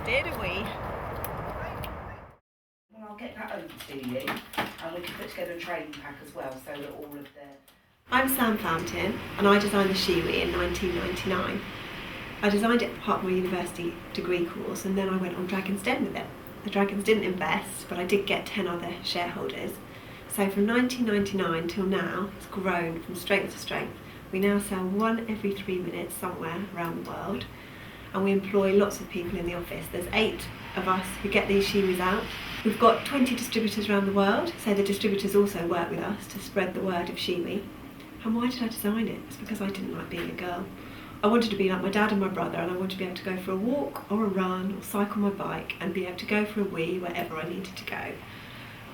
did we? Well, I'll get that over to you, and we can put together a training pack as well, so that all of the... I'm Sam Fountain, and I designed the Shewee in 1999. I designed it as part of my university degree course, and then I went on Dragon's Den with it. The Dragons didn't invest, but I did get 10 other shareholders. So from 1999 till now, it's grown from strength to strength. We now sell one every 3 minutes somewhere around the world, and we employ lots of people in the office. There's 8 of us who get these Shewees out. We've got 20 distributors around the world, so the distributors also work with us to spread the word of Shewee. And why did I design it? It's because I didn't like being a girl. I wanted to be like my dad and my brother, and I wanted to be able to go for a walk or a run or cycle my bike and be able to go for a wee wherever I needed to go.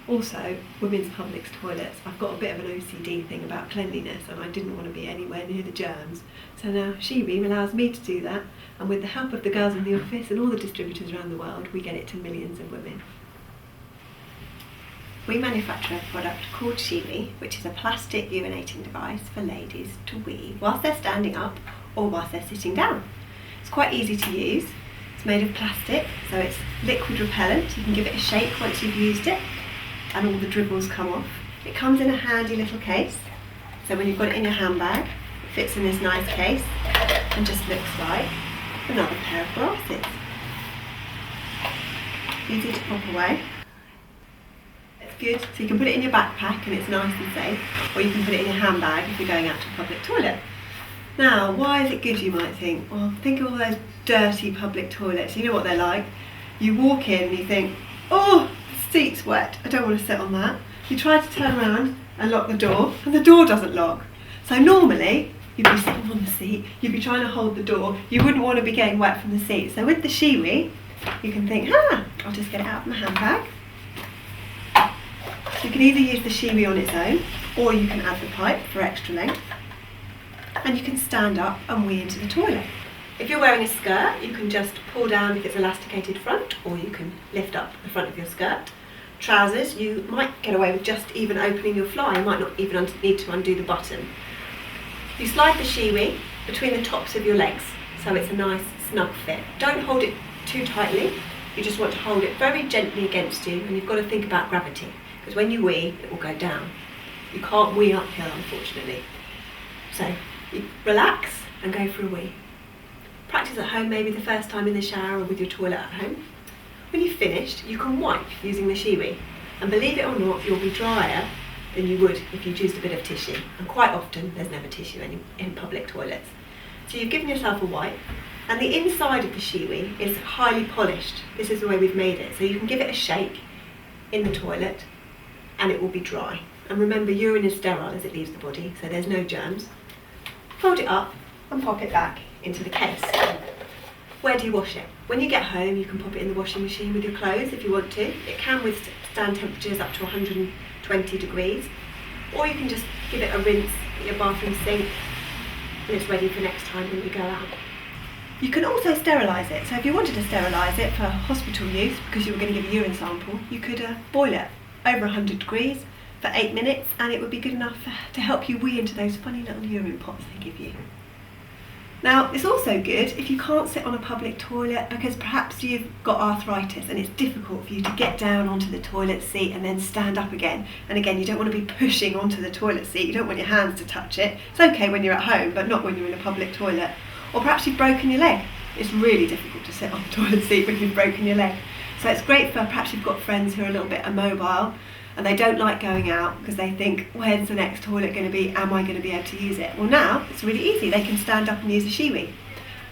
Also, women's public toilets. I've got a bit of an OCD thing about cleanliness, and I didn't want to be anywhere near the germs. So now Shewee allows me to do that, and with the help of the girls in the office and all the distributors around the world, we get it to millions of women. We manufacture a product called Shewee, which is a plastic urinating device for ladies to wee whilst they're standing up or whilst they're sitting down. It's quite easy to use. It's made of plastic, so it's liquid repellent. You can give it a shake once you've used it, and all the dribbles come off. It comes in a handy little case, so when you've got it in your handbag, it fits in this nice case and just looks like another pair of glasses. Easy to pop away. It's good, so you can put it in your backpack and it's nice and safe, or you can put it in your handbag if you're going out to a public toilet. Now, why is it good, you might think? Well, think of all those dirty public toilets. You know what they're like. You walk in and you think, oh, the seat's wet, I don't want to sit on that. You try to turn around and lock the door, and the door doesn't lock. So normally, you'd be sitting on the seat, you'd be trying to hold the door, you wouldn't want to be getting wet from the seat. So with the Shewee, you can think, I'll just get it out of my handbag. You can either use the Shewee on its own, or you can add the pipe for extra length. And you can stand up and wee into the toilet. If you're wearing a skirt, you can just pull down if it's elasticated front, or you can lift up the front of your skirt. Trousers, you might get away with just even opening your fly. You might not even need to undo the button. You slide the Shewee between the tops of your legs, so it's a nice snug fit. Don't hold it too tightly. You just want to hold it very gently against you, and you've got to think about gravity, because when you wee, it will go down. You can't wee uphill, unfortunately. So you relax and go for a wee. Practice at home, maybe the first time in the shower or with your toilet at home. When you've finished, you can wipe using the Shewee, and believe it or not, you'll be drier than you would if you'd used a bit of tissue, and quite often there's never tissue in public toilets. So you've given yourself a wipe, and the inside of the Shewee is highly polished. This is the way we've made it, so you can give it a shake in the toilet and it will be dry. And remember, urine is sterile as it leaves the body, so there's no germs. Fold it up and pop it back into the case. Where do you wash it? When you get home, you can pop it in the washing machine with your clothes if you want to. It can withstand temperatures up to 120 degrees. Or you can just give it a rinse at your bathroom sink, and it's ready for next time when you go out. You can also sterilise it. So if you wanted to sterilise it for hospital use, because you were going to give a urine sample, you could boil it over 100 degrees for 8 minutes, and it would be good enough to help you wee into those funny little urine pots they give you. Now, it's also good if you can't sit on a public toilet, because perhaps you've got arthritis and it's difficult for you to get down onto the toilet seat and then stand up again. And again, you don't want to be pushing onto the toilet seat, you don't want your hands to touch it. It's okay when you're at home, but not when you're in a public toilet. Or perhaps you've broken your leg. It's really difficult to sit on the toilet seat when you've broken your leg. So it's great for perhaps you've got friends who are a little bit immobile and they don't like going out because they think, where's the next toilet going to be? Am I going to be able to use it? Well, now it's really easy. They can stand up and use a Shewee.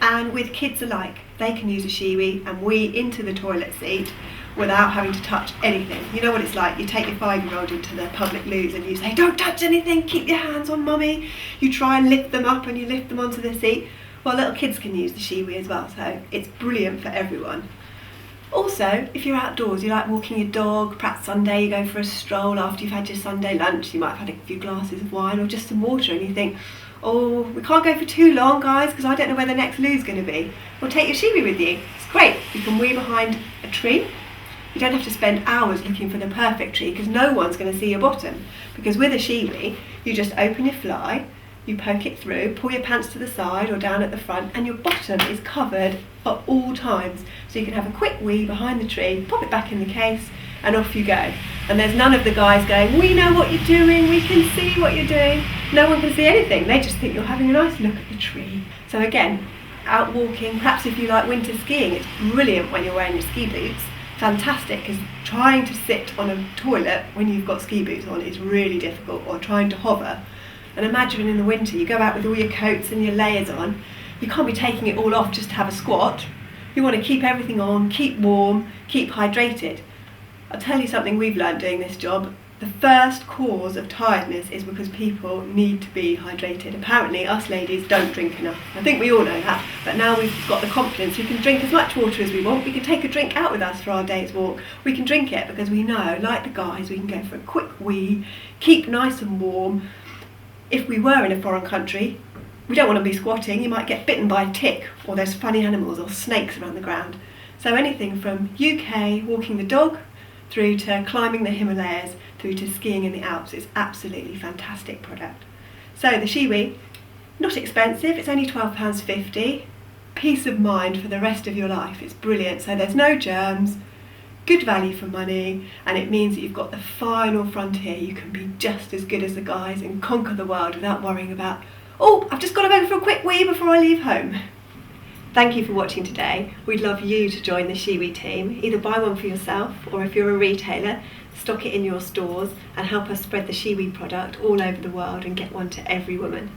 And with kids alike, they can use a Shewee and wee into the toilet seat without having to touch anything. You know what it's like? You take your 5-year-old into the public loos and you say, don't touch anything, keep your hands on mummy. You try and lift them up and you lift them onto the seat. Well, little kids can use the Shewee as well, so it's brilliant for everyone. Also, if you're outdoors, you like walking your dog, perhaps Sunday you go for a stroll after you've had your Sunday lunch, you might have had a few glasses of wine or just some water, and you think, oh, we can't go for too long, guys, because I don't know where the next loo's going to be. Well, take your Shewee with you. It's great. You can wee behind a tree. You don't have to spend hours looking for the perfect tree because no one's going to see your bottom. Because with a Shewee, you just open your fly, you poke it through, pull your pants to the side or down at the front, and your bottom is covered at all times. So you can have a quick wee behind the tree, pop it back in the case, and off you go. And there's none of the guys going, we know what you're doing, we can see what you're doing. No one can see anything, they just think you're having a nice look at the tree. So again, out walking, perhaps if you like winter skiing, it's brilliant when you're wearing your ski boots. Fantastic, because trying to sit on a toilet when you've got ski boots on is really difficult, or trying to hover. And imagine in the winter, you go out with all your coats and your layers on, you can't be taking it all off just to have a squat. You want to keep everything on, keep warm, keep hydrated. I'll tell you something we've learned doing this job. The first cause of tiredness is because people need to be hydrated. Apparently us ladies don't drink enough. I think we all know that, but now we've got the confidence, we can drink as much water as we want. We can take a drink out with us for our day's walk. We can drink it because we know, like the guys, we can go for a quick wee, keep nice and warm. If we were in a foreign country, we don't want to be squatting. You might get bitten by a tick, or there's funny animals or snakes around the ground. So anything from UK, walking the dog, through to climbing the Himalayas, through to skiing in the Alps, it's absolutely fantastic product. So the Shewee, not expensive, it's only £12.50. Peace of mind for the rest of your life, it's brilliant. So there's no germs, good value for money, and it means that you've got the final frontier. You can be just as good as the guys and conquer the world without worrying about, oh, I've just got to go for a quick wee before I leave home. Thank you for watching today. We'd love you to join the Shewee team. Either buy one for yourself, or if you're a retailer, stock it in your stores and help us spread the Shewee product all over the world and get one to every woman.